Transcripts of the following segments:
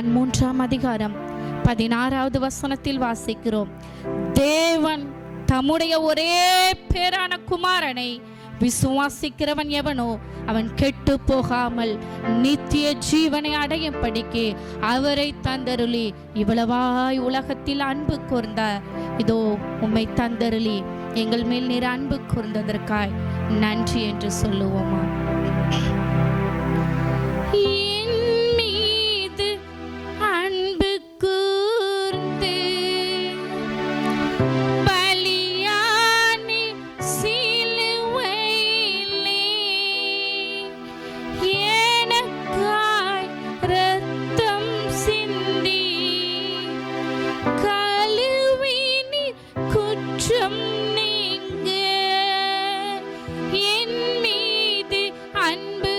யோவான் 3:16 வசனத்தில் வாசிக்கிறோம், தேவன் தம்முடைய ஒரே பேரான குமாரனை விசுவாசிக்கிறவன் எவனோ அவன் கெட்டு போகாமல் நித்திய ஜீவனை அடையும் படிக்கு அவரை தந்தருளி இவ்வளவாய் உலகத்தில் அன்பு கூர்ந்தார். இதோ உம்மை தந்தருளி எங்கள் மேல் நீர் அன்பு கூர்ந்ததற்காய் நன்றி என்று சொல்லுவோமா? அன்பு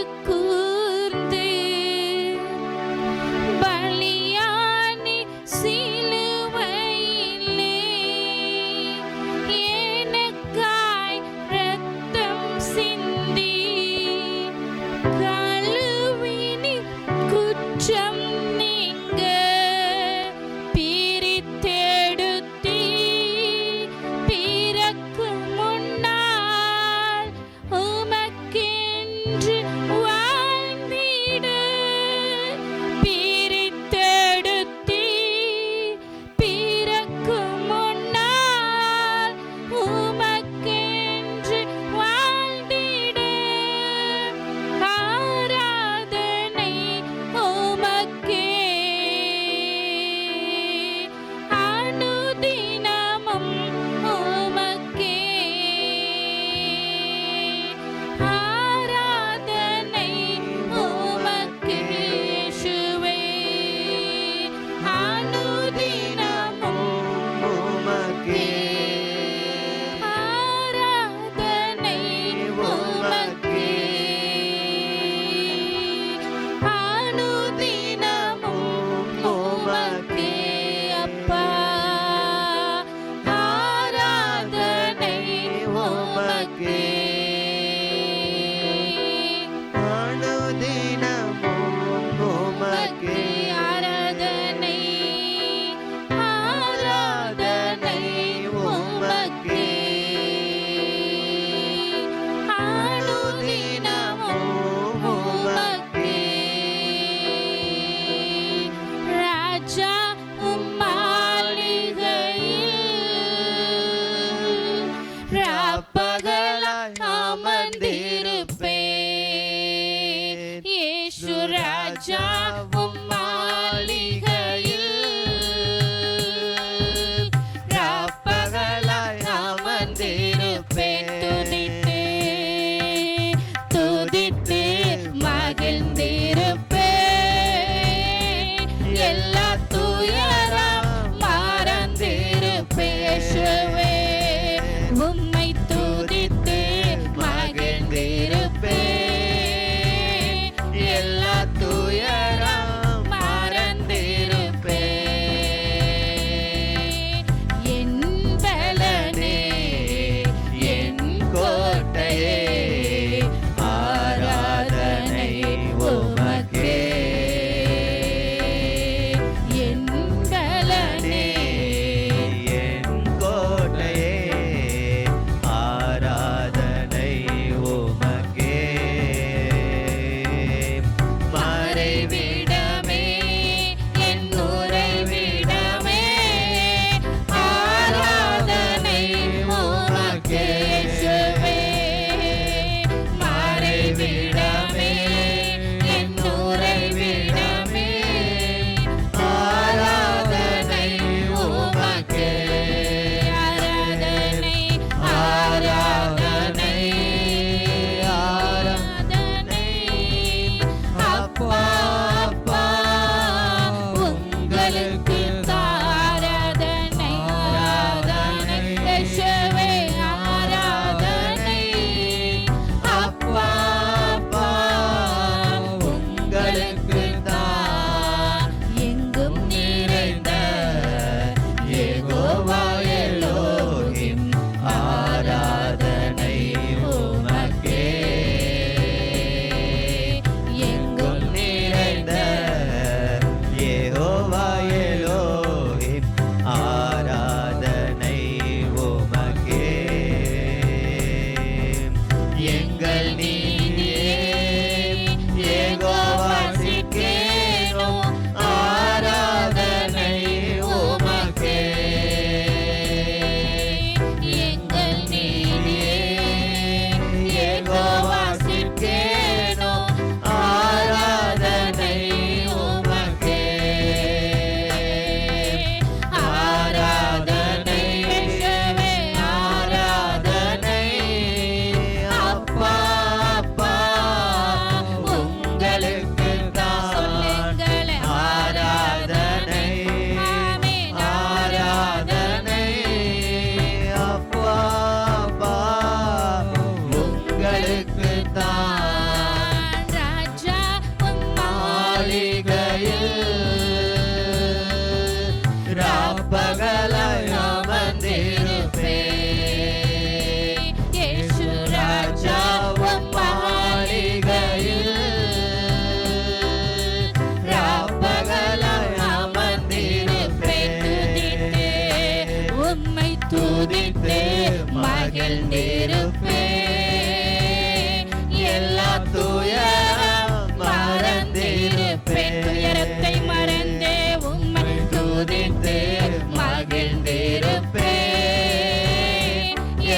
துதித்து மகிழ்ந்திருப்பேன். எல்லா துயரம் மறந்திருப்பேன். துயரத்தை மறந்தே உம்மை துதித்து மகிழ்ந்திருப்பேன்.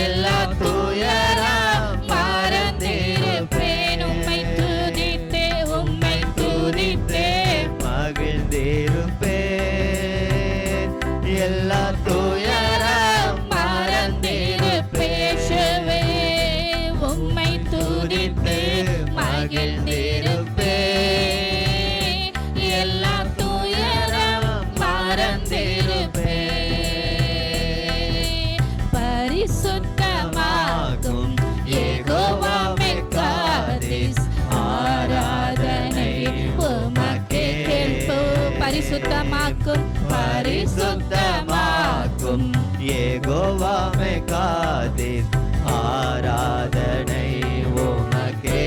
எல்லா துயரம் மறந்திருப்பேன். உம்மை துதித்து மகிழ்ந்திருப்பேன். எல்லா துயரம் மறந்திருப்பேன். உம்மை துதித்து மகிழ்ந்திருப்பேன். எல்லா துயரம் மறந்திருப்பேன். பரிசுத்தமாகும் யெகோவா மெக்காதேஸ் ஆராதனை உமக்கே கேட்போ. பரிசுத்தமாக்கும் பரிசுத்தமாக்கும் யெகோவா மெக்காதேஸ் ஆராதனை உமக்கே.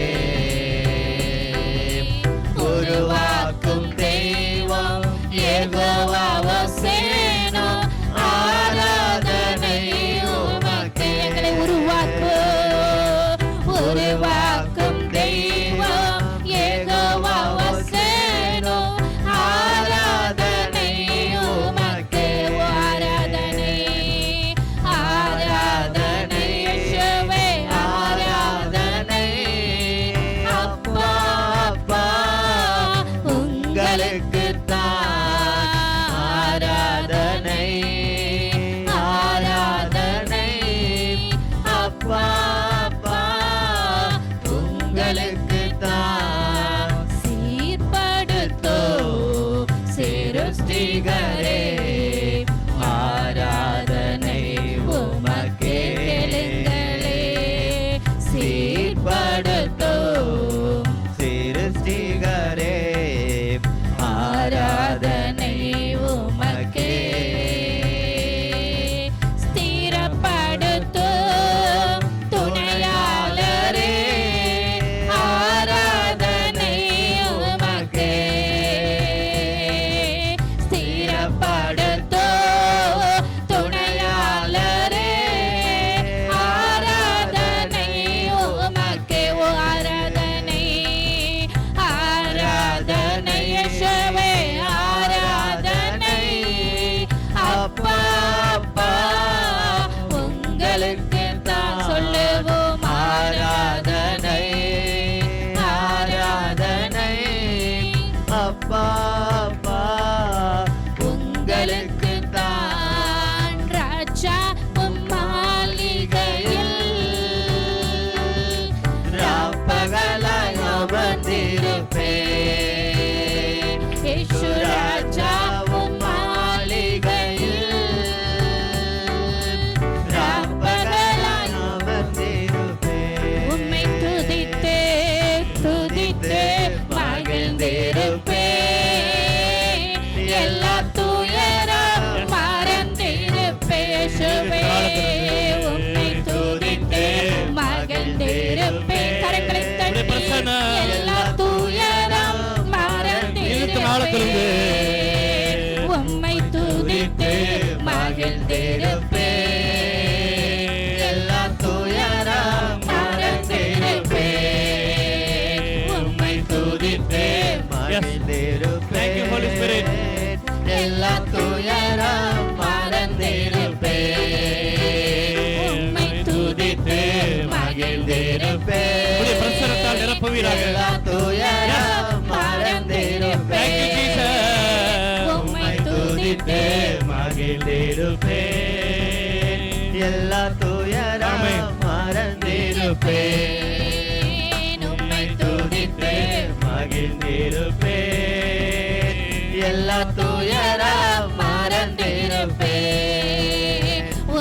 உருவாக்கும் தெய்வம் யெகோவா வசேனோ ஆராதனை உமக்கே. எங்களை உருவாக்கும் தெய்வம் யெகோவா வசேனோ ஆராதனை உமக்கே. ஆராதனை ஆராதனை இயேசுவே ஆராதனை. அப்பா அப்பா உங்களுக்கு தான் ஆராதனை ஆராதனை. அப்பா அப்பா உங்களுக்கு தான். சீர்படுத்தோ சிருஷ்டிகரே ஆராதனை உமக்கே. கேளுங்களே சீர்படுத்தோ சிருஷ்டிகரே ஆராதனை உமக்கே. ஸ்திரப்படுத்தோ துணையாளரே ஆராதனை உமக்கே. ஸ்திரப்படுத்தோ துணையாளரே ஆராதனை உமக்கே. ஆராதனை ஆராதனை இயேசுவே ஆராதனை. அப்பா அப்பா உங்களுக்கு தான் சொல்லுவோம் ஆராதனை ஆராதனை. அப்பா அப்பா உங்களுக்கு தான். ராஜா உம் மாளிகையில் ராப்பகலாய் அமர்ந்திருப்பேன். இயேசு ராஜா உம் மாளிகையில் ராப்பகலாய் அமர்ந்திருப்பேன். உம்மை துதித்து துதித்து மகிழ்ந்திருப்பேன். எல்லா துயரம் மறந்திருப்பேன். இயேசுவே உம்மை துதித்து மகிழ்ந்திருப்பேன். கரங்களை தட்டி எல்லா துயரம் மறந்திருப்பேன். உம்மை துதித்து மகிழ்ந்திருப்பேன். எல்லா துயரம் மறந்திருப்பேன். உம்மை துதித்து மகிழ்ந்திருப்பேன். எல்லா துயரம் மறந்திருப்பேன். உம்மை துதித்து மகிழ்ந்திருப்பேன். பிரசன்னத்தால் நிரப்புவீராக. எல்லா துயரம் மறந்திருப்பேன். உம்மை துதித்து மகிழ்ந்திருப்பேன். எல்லா துயரம் மறந்திருப்பேன். உம்மை துதித்து மகிழ்ந்திருப்பேன். எல்லா துயரம் மறந்திருப்பேன்.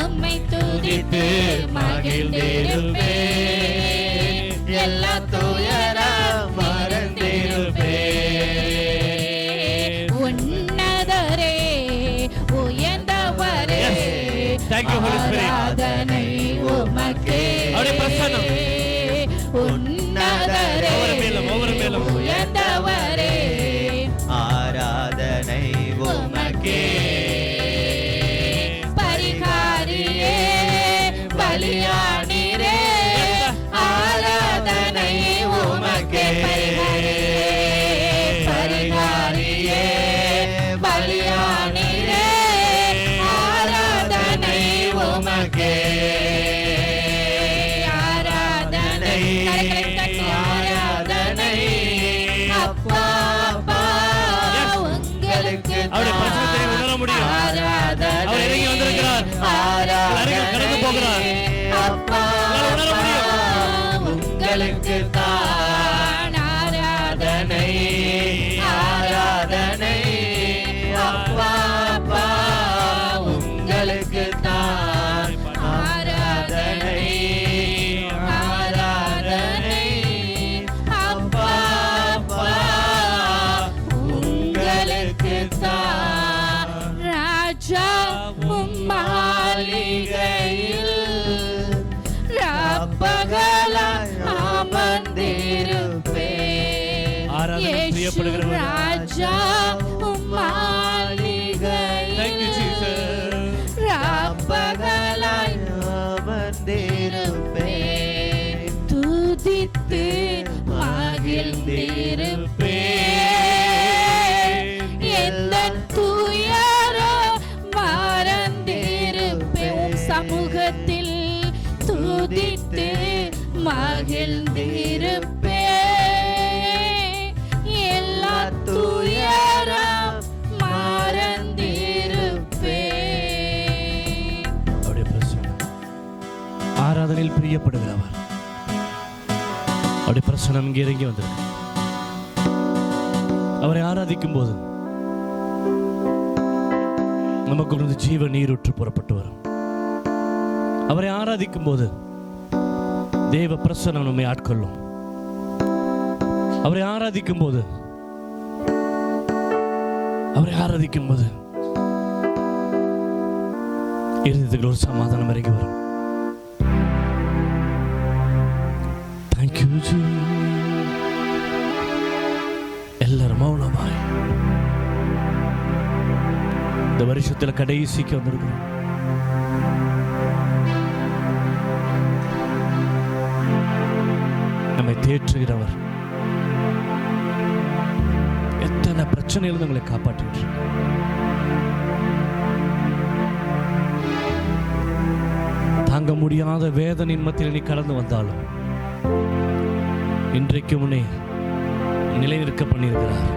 உம்மை துதித்து மகிழ்ந்திருப்பேன். எல்லா துயரம் மறந்திருப்பேன். உன்னதரே உயர்ந்தவரே ஆராதனை உமக்கே. உன்னதரே உயர்ந்தவரே ஆராதனை உமக்கே. பரிகாரியே பலியானீரே ஆராதனை உமக்கே பரிகாரியே பலியானீரே ஆராதனை உமக்கே ஆராதனை ஆராதனை அப்பா அப்பா உங்களுக்கு அவருடைய பிரசன்னத்தை உணர முடியும். அவர் இறங்கி வந்திருக்கிறார். அருகில் கடந்து போகிறார். அப்பா உணர முடியும். உங்களுக்கு தான் ஆராதனை ஆராதனை அப்பா அப்பா உங்களுக்கு தான் ஆராதனை ஆராதனை அப்பா அப்பா உங்களுக்கு தான் ராஜா மாளிகையில் ராப்பகலாய் அமர்ந்திருப்பேன். ஆராதனை பிரியப்படுகிறவர். ராஜா மாளிகையில் Thank you, Jesus. ராப்பகலாய் அமர்ந்திருப்பேன் துதித்து மகிழ்ந்திருப்பேன். எந்தன் துயரோ மறந்திருப்பேன். சமூகத்தில் துதித்து மகிழ்ந்திருப்பேன். எல்லா துயரம் மறந்திருப்பேன். அவருடைய பிரசன்னம் ஆராதனையில் பிரியப்படுகிறவர். அவருடைய பிரசன்னம் இங்கே இறங்கி வந்திருக்கு. அவரை ஆராதிக்கும் போது நமக்கு ஜீவ நீரூற்று புறப்பட்டு வரும். அவரை ஆராதிக்கும் போது தேவ பிரசன்னம் நம்மை ஆட்கொள்ளும். அவரை ஆராதிக்கும் போது இருதயத்தில் ஒரு சமாதானம் இறங்கி வரும். Thank you, Jesus. எல்லாரும் மௌனமாய் இந்த வருஷத்துல கடைசிக்கு வந்திருக்கிறோம். நம்மை தேற்றுகிறவர் எத்தனை பிரச்சனையிலிருந்து உங்களை காப்பாற்றிட்டு தாங்க முடியாத வேதனையின் மத்தியில் நீ கடந்து வந்தாலும் இன்றைக்கு முன்னே நிலைநிற்க பண்ணியிருக்கிறார்.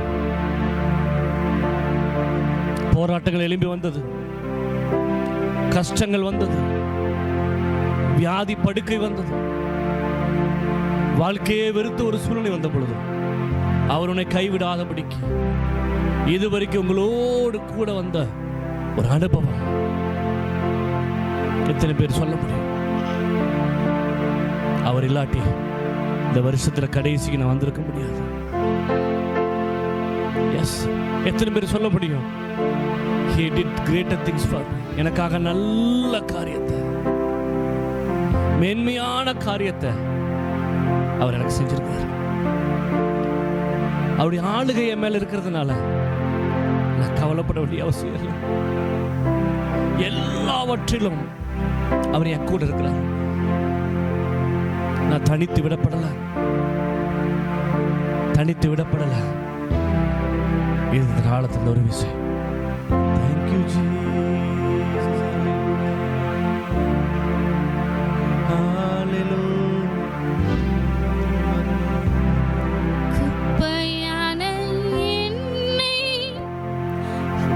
போராட்டங்கள் எழும்பி வந்தது, கஷ்டங்கள் வந்தது, வியாதி படுக்கை வந்தது, வாழ்க்கையே வெறுத்த ஒரு சூழ்நிலை வந்த பொழுது அவர் உன்னை கைவிடாதபடிக்கு இதுவரைக்கும் உங்களோடு கூட வந்த ஒரு அனுபவம் எத்தனை பேர் சொல்ல முடியும்? அவர் இல்லாட்டி இந்த வருஷத்துல கடைசிக்கு நான் வந்திருக்க முடியாது. எஸ், எத்தனை பேர் சொல்ல முடியும்? He did greater things for me. எனக்காக நல்ல காரியத்தை, மேன்மையான காரியத்தை அவர் எனக்கு செஞ்சிருக்கார். அவருடைய ஆளுகை என் மேல இருக்கிறதுனால நான் கவலைப்பட வேண்டிய அவசியம் இல்லை. எல்லாவற்றிலும் அவர் என் கூட இருக்கிறார். நான் தனித்து விடப்படல. இது இந்த காலத்தில் ஒரு விஷயம். Thank you, Jesus. Hallelujah. குப்பையான என்னை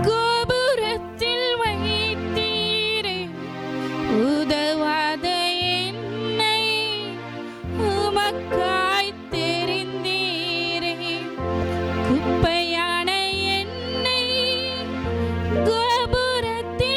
கோபுரத்தில் வைத்தீரே, உதவாத என்னை உமக்காய் தெரிந்தீரே. குப்பையான என்னை கோபுரத்தில்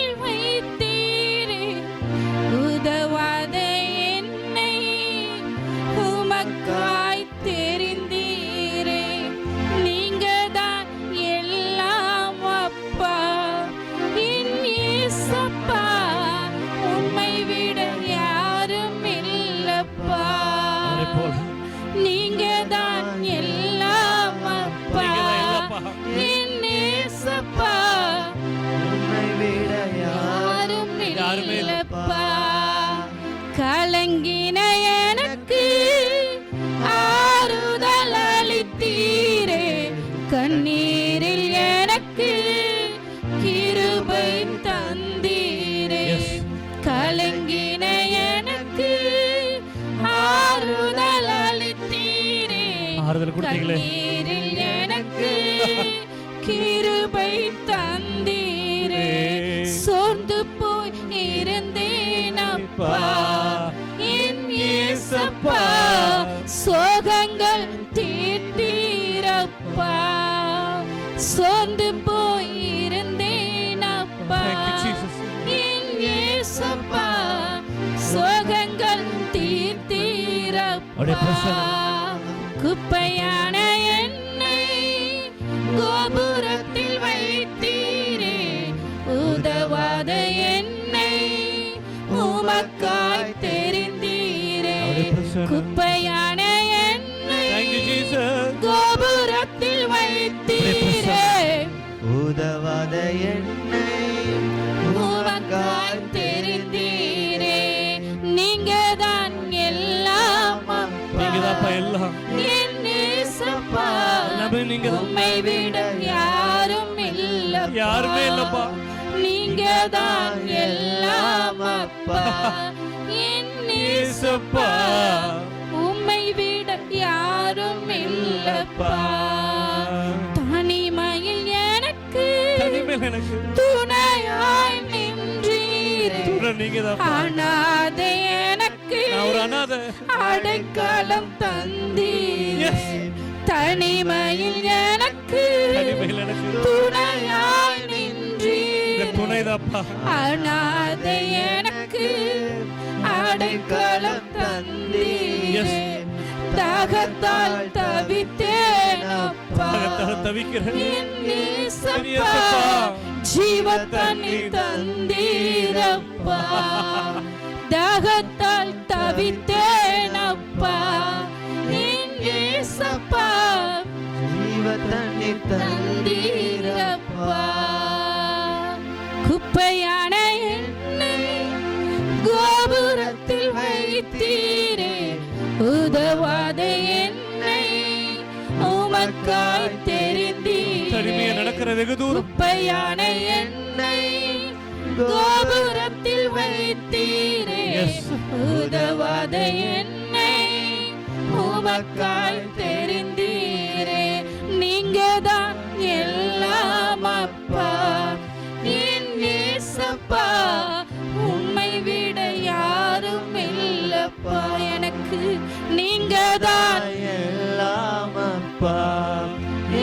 கலங்கின எனக்கு ஆறுதல் அளித்தீரே, கண்ணீரில் எனக்கு கிருபை தந்தீரே. கலங்கின எனக்கு ஆறுதல் அளித்தீரே, ஆறுதல் கொடுத்தீங்களே. கண்ணீரில் எனக்கு கிருபை தந்தீரே. சோர்ந்து போய் இருந்தேன் அப்பா, என் இயேசப்பா, சோகங்கள் தீர்த்தீரப்பா. சோர்ந்து போய் இருந்தேன் அப்பா, என் இயேசப்பா, சோகங்கள் தீர்த்தீரப்பா. குப்பையான என்னை கோபுரத்தில் வைத்தீரே, உதவாத என்னை உமக்காய் தெரிந்தீரே. குப்பையான என்னை கோபுரத்தில் வைத்தீரே, உதவாத என்னை உமக்காய் தெரிந்தீரே. நீங்க தான் எல்லாம் அப்பா, எல்லாம் என் இயேசப்பா, நீங்க உம்மை விட யாரும் இல்லப்பா, யாருமே இல்லப்பா. நீங்க தான் எல்லாம் அப்பா, என் இயேசப்பா, உம்மை விட யாரும் இல்லப்பா. தனிமையில் எனக்கு துணையாய் நின்றீரே, அனாதை எனக்கு அடைக்கலம் தந்தீரே. தனிமையில் எனக்கு துணையாய் நின்றீரே, அனாதை எனக்கு அடைக்கலம் தந்தீரே. தாகத்தால் தவித்தேன் அப்பா, என் இயேசப்பா, ஜீவ தண்ணீர் தந்தீரப்பா. தாகத்தால் தவித்தேன் அப்பா, என் இயேசப்பா, ஜீவ தண்ணீர் தந்தீரப்பா. குப்பையான என்னை கோபுரத்தில் வைத்தீரே, உதவாத என்னை உமக்காய் தெரிந்தீரே. நடக்கிற வெகு தூரம் குப்பையான என்னை கோபுரத்தில் வைத்தீரே, உதவாத என்னை உமக்காய் தெரிந்தீரே. நீங்க தான் எல்லாம் அப்பா, என் இயேசப்பா, உம்மை விட யாரும் இல்லப்பா. எனக்கு நீங்க தான் எல்லாம் அப்பா,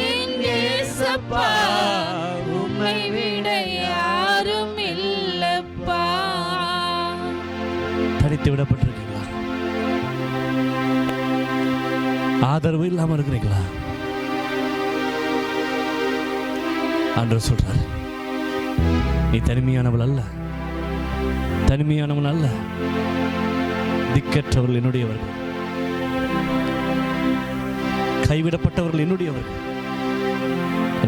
என் இயேசப்பா, உம்மை விட யாரும் இல்லப்பா. தனித்து விடப்பட்டிருக்கீங்களா? ஆதரவு இல்லாம இருக்கிறீங்களா? ஆண்டவர் சொல்றார், நீ தனிமையானவள் அல்ல, தனிமையானவன் அல்ல, திக்கற்றவர்கள் என்னுடையவர்கள், கைவிடப்பட்டவர்கள் என்னுடையவர்கள்,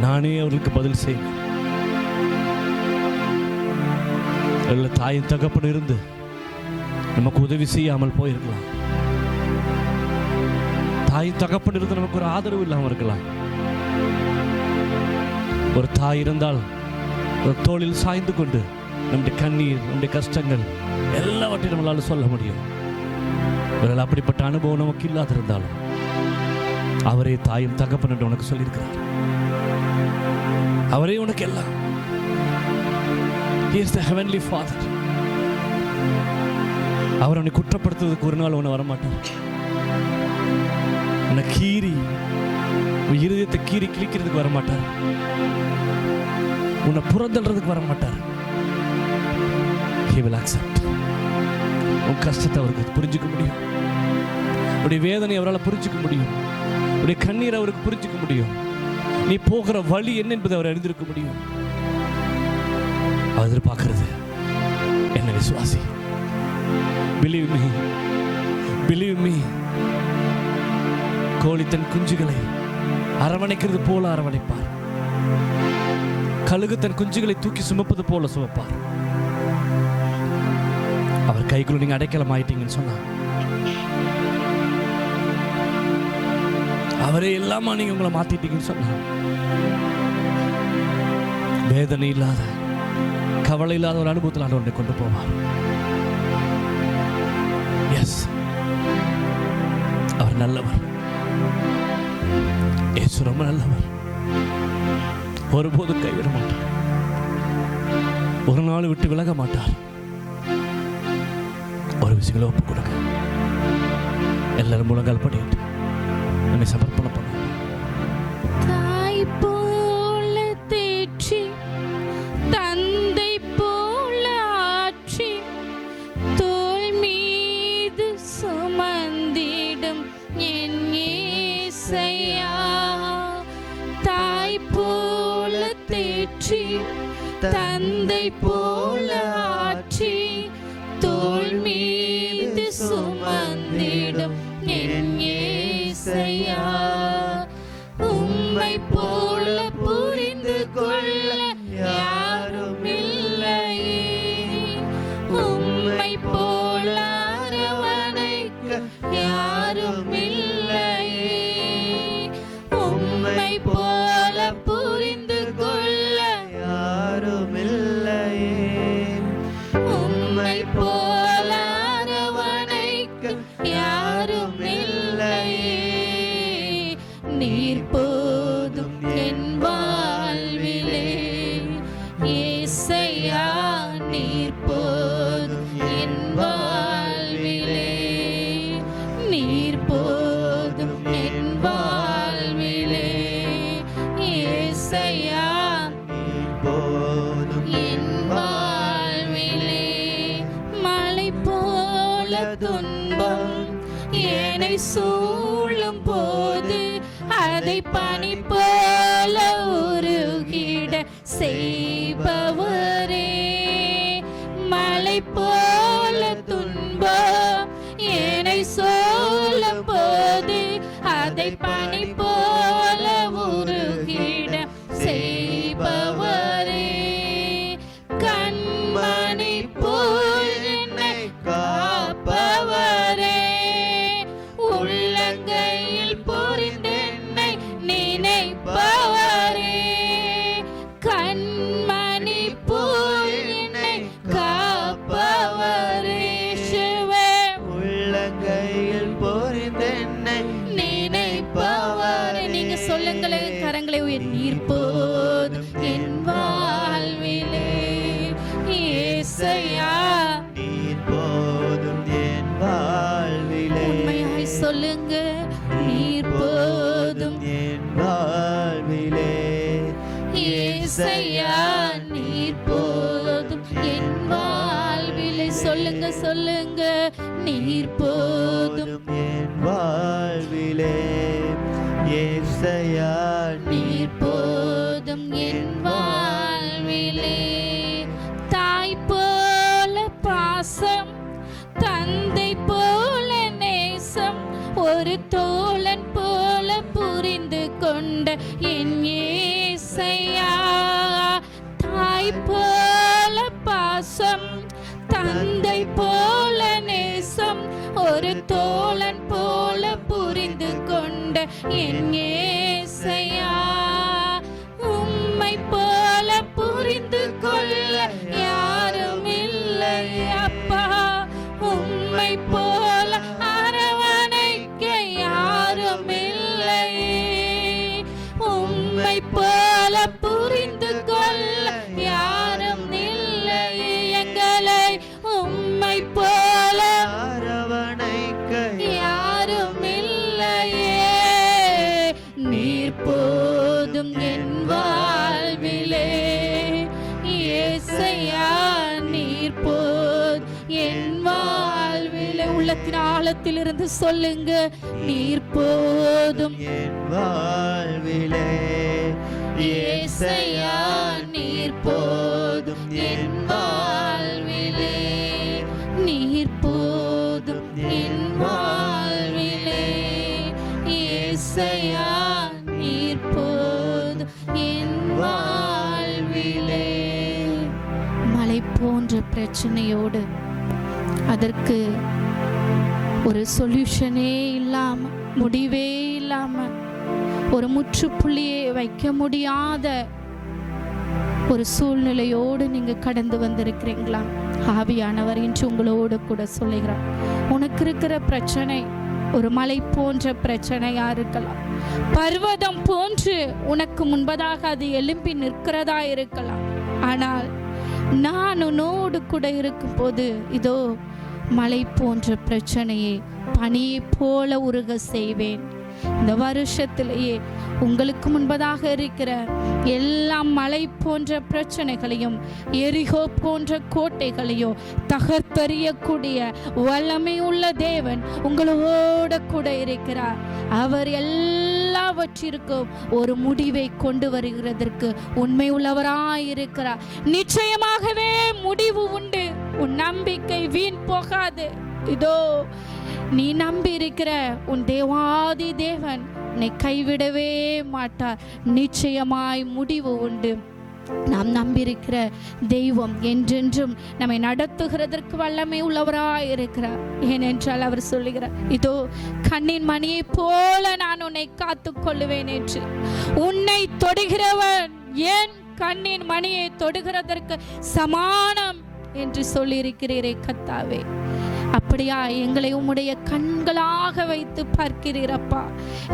நானே அவர்களுக்கு பதில் செய்வேன். தாயின் தகப்பன் இருந்து நமக்கு உதவி செய்யாமல் போயிருக்கலாம், தாயின் தகப்பன் இருந்து நமக்கு ஒரு ஆதரவு இல்லாமல் இருக்கலாம். ஒரு தாய் இருந்தால் ஒரு தோளில் சாய்ந்து கொண்டு நம்முடைய கண்ணீர், நம்முடைய கஷ்டங்கள் எல்லாவற்றையும் நம்மளால சொல்ல முடியும். ஒருவேளை அப்படிப்பட்ட அனுபவம் நமக்கு இல்லாதிருந்தாலும் அவரே தாயும் தகப்பன் என்று உனக்கு சொல்லியிருக்கிறார். அவரே உனக்கு எல்லாம். He is the heavenly Father. அவர் உன்னை குற்றப்படுத்துவதற்கு ஒரு நாள் உன்னை வரமாட்டார். உன்னை கீறி உன் இருதயத்தை கீறி கிழிக்கிறதுக்கு வரமாட்டார். உன்னை புறந்தள்ளுறதுக்கு வரமாட்டார். He will accept. உன் கஷ்டத்தை அவருக்கு புரிஞ்சுக்க முடியும், உடைய வேதனை அவரால் புரிஞ்சுக்க முடியும், உடைய கண்ணீர் அவருக்கு புரிஞ்சுக்க முடியும், நீ போகிற வழி என்ன என்பதை அவர் அறிந்திருக்க முடியும். அவர் எதிர்பார்க்கிறது என்ன? விசுவாசி. Believe me, believe me. கோழி தன் குஞ்சுகளை அரவணைக்கிறது போல அரவணைப்பார், கழுகு தன் குஞ்சுகளை தூக்கி சுமப்பது போல சுமப்பார். அவர் கைக்குள்ள நீங்க அடைக்கலம் ஆயிட்டீங்கன்னு சொன்னா, அவரே இல்லாம நீங்க உங்களை மாத்திட்டீங்கன்னு சொன்னா, வேதனை இல்லாத கவலை இல்லாத ஒரு அனுபவத்தில் ஆண்டவரை கொண்டு போவார். எஸ், அவர் நல்லவர். இயேசு ரொம்ப நல்லவர். ஒருபோதும் கைவிட மாட்டார். ஒரு நாள் விட்டு விலக மாட்டார். ஒரு விஷயங்களை ஒப்பு கொடுங்க. எல்லாரும் முழங்கால் படிட்டு நம்மை சமர்ப்பணம் பண்ணுவோம். தாய் போல தேற்றி, தந்தை போல ஆற்றி, தோள் மீது சுமந்திடும் என் இயேசையா. தாய் போல தேற்றி, தந்தை போல ஆற்றி, தோள் மீது சுமந்திடும் என் இயேசையா. உம்மை போல புரிந்து கொள்ள யாரும் இல்லையே, உம்மை போல அரவணைக்க யாரும் இல்லையே, உம்மை போல புரிந்து கொள்ள யாரும் இல்லையே, உம்மை போல அரவணைக்க யாரும் இல்லையே. நீர் போதும் என் வாழ்விலே இயேசையா, நீர் போதும் என் வாழ்விலே, நீர் போதும் என் வாழ்விலே இயேசையா, போதும் என் வாழ்விலே. மலை போல துன்பம் என்னை சூழும் போது அதை பனி போல உருகிட செய்பவரே. மலை போல துன்பம் என்னை சூழும் போது அதை பனி போல உருகிட செய்பவரே. கண்மணி போல் என்னை காப்பவரே, உள்ளங்கையில் பொறிந்தென்னை நினைப்பவரே. கண்மணி போல் என்னை காப்பவரே, சிவே உள்ளங்கையில் பொறிந்தென்னை நினைப்பவரே. நீங்க சொல்லுங்களேன், கரங்களை உயர்த்தி. நீர் போதும் என் வாழ்விலே இயேசையா, நீர் போதும் என் வாழ்விலே. உண்மையாய் சொல்லுங்க. நீர் போதும் என் வாழ்விலே இயேசையா, நீர் போதும் என் வாழ்விலே. சொல்லுங்க சொல்லுங்க. நீர் போதும் என் வாழ்விலே இயேசையா, நீர் போதும் என் வாழ்விலே. தாய் போல பாசம், தந்தை போல நேசம், ஒரு தோழன் போல புரிந்து கொண்ட என் இயேசையா. தாய் போல பாசம், தந்தை போல நேசம், ஒரு தோழன் போல புரிந்து கொண்ட என் இயேசையா. உம்மை போல புரிந்து கொள்ள யாரும் இல்லை அப்பா, உம்மை போல அரவணைக்க யாரும் இல்லையே, உம்மை போல புரிந்து கொள்ள யாரும் இல்லையே. எங்களை உம்மை போல அரவணைக்க யாரும் இல்லையே. நீர் போதும் என் வாழ்விலே இயேசையா, நீர் போதும் என் வாழ்விலே. உள்ளத்தின் ஆழத்திலிருந்து சொல்லுங்க. நீர் போதும் என் வாழ்விலே இயேசையா, நீர் போதும் என் வாழ்விலே, நீர் போதும் என் வாழ்விலே இயேசையா, நீர் போதும் என் வாழ்விலே. மலை போன்ற பிரச்சனையோடு அதற்கு ஒரு சொல்யூஷனே இல்லாம, முடிவே இல்லாம, ஒரு முற்றுப்புள்ளியே வைக்க முடியாத ஒரு சூழ்நிலையோடு நீங்க கடந்து வந்திருக்கிறீங்களா? ஆவியானவர் இன்று உங்களோடு கூட சொல்லுகிறார், உனக்கு இருக்கிற பிரச்சனை ஒரு மலை போன்ற பிரச்சனையா இருக்கலாம், பர்வதம் போன்று உனக்கு முன்பதாக அது எழும்பி நிற்கிறதா இருக்கலாம். ஆனால் நான் உன்னோடு கூட இருக்கும் போது இதோ மலை போன்ற பிரச்சனையை பனியை போல உருக செய்வேன். இந்த வருஷத்திலேயே உங்களுக்கு முன்பதாக இருக்கிற எல்லா மலை போன்ற பிரச்சனைகளையும், எரிகோ போன்ற கோட்டைகளையும் தகர்த்தெறியக்கூடிய வல்லமை உள்ள தேவன் உங்களோட கூட இருக்கிறார். அவர் எல்லாவற்றிற்கும் ஒரு முடிவை கொண்டு வருகிறதற்கு உண்மை உள்ளவராயிருக்கிறார். நிச்சயமாகவே முடிவு உண்டு. உன் நம்பிக்கை வீண் போகாது. இதோ நீ நம்பி இருக்கிற உன் தேவாதி தேவன் உன்னை கைவிடவே மாட்டார். நிச்சயமாய் முடிவு உண்டு. நாம் நம்பியிருக்கிற தெய்வம் என்றென்றும் நம்மை நடத்துகிறதற்கு வல்லமை உள்ளவராய் இருக்கிறார். ஏனென்றால் அவர் சொல்லுகிறார், இதோ கண்ணின் மணியை போல நான் உன்னை காத்து கொள்ளுவேன் என்று. உன்னை தொடுகிறவன் என் கண்ணின் மணியை தொடுகிறதற்கு சமானம் என்று சொல்லியிருக்கிறீரே கர்த்தாவே. அப்படியா எங்களை உம்முடைய கண்களாக வைத்து பார்க்கிறீரப்பா.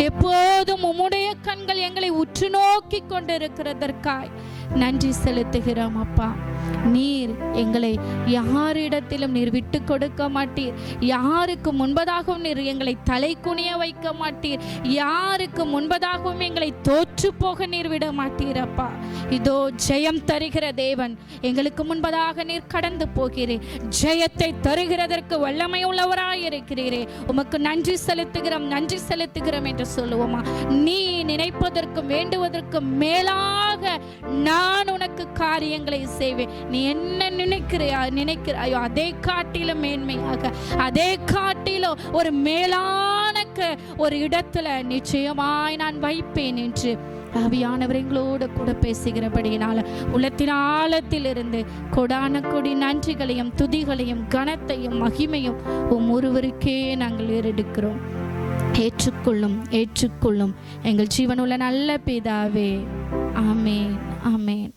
எப்போதும் உம்முடைய கண்கள் எங்களை உற்று நோக்கி கொண்டிருக்கிறதற்காய் நன்றி செலுத்துகிறோம் அப்பா. நீர் எங்களை யாரிடத்திலும் நீர் விட்டு கொடுக்க மாட்டீர். யாருக்கு முன்பதாகவும் நீர் எங்களை தலை குனிய வைக்க மாட்டீர். யாருக்கு முன்பதாகவும் எங்களை தோற்று போக நீர் விட மாட்டீரப்பா. இதோ ஜெயம் தருகிற தேவன், எங்களுக்கு முன்பதாக நீர் கடந்து போகிறீர். ஜெயத்தை தருகிறதற்கு வல்லமை உள்ளவராய் இருக்கிறீரே. உமக்கு நன்றி செலுத்துகிறோம், நன்றி செலுத்துகிறோம் என்று சொல்லுவோமா? நீ நினைப்பதற்கும் வேண்டுவதற்கும் மேலாக நான் உனக்கு காரியங்களை செய்வேன். நீ என்ன நினைக்கிறாயோ அதை காட்டிலும் மேன்மையாக, அதை காட்டிலும் ஒரு மேலான ஒரு இடத்துல நிச்சயமாய் நான் வைப்பேன் என்று ஆவியானவர் எங்களோடு கூட பேசுகிறபடியினால உள்ளத்தின் ஆழத்தில் இருந்து கொடான கொடி நன்றிகளையும் துதிகளையும் கனத்தையும் மகிமையும் ஒருவருக்கே நாங்கள் ஏறெடுக்கிறோம். ஏற்றுக்கொள்ளும், ஏற்றுக்கொள்ளும் எங்கள் ஜீவனுள்ள நல்ல பிதாவே. ஆமென், ஆமென்.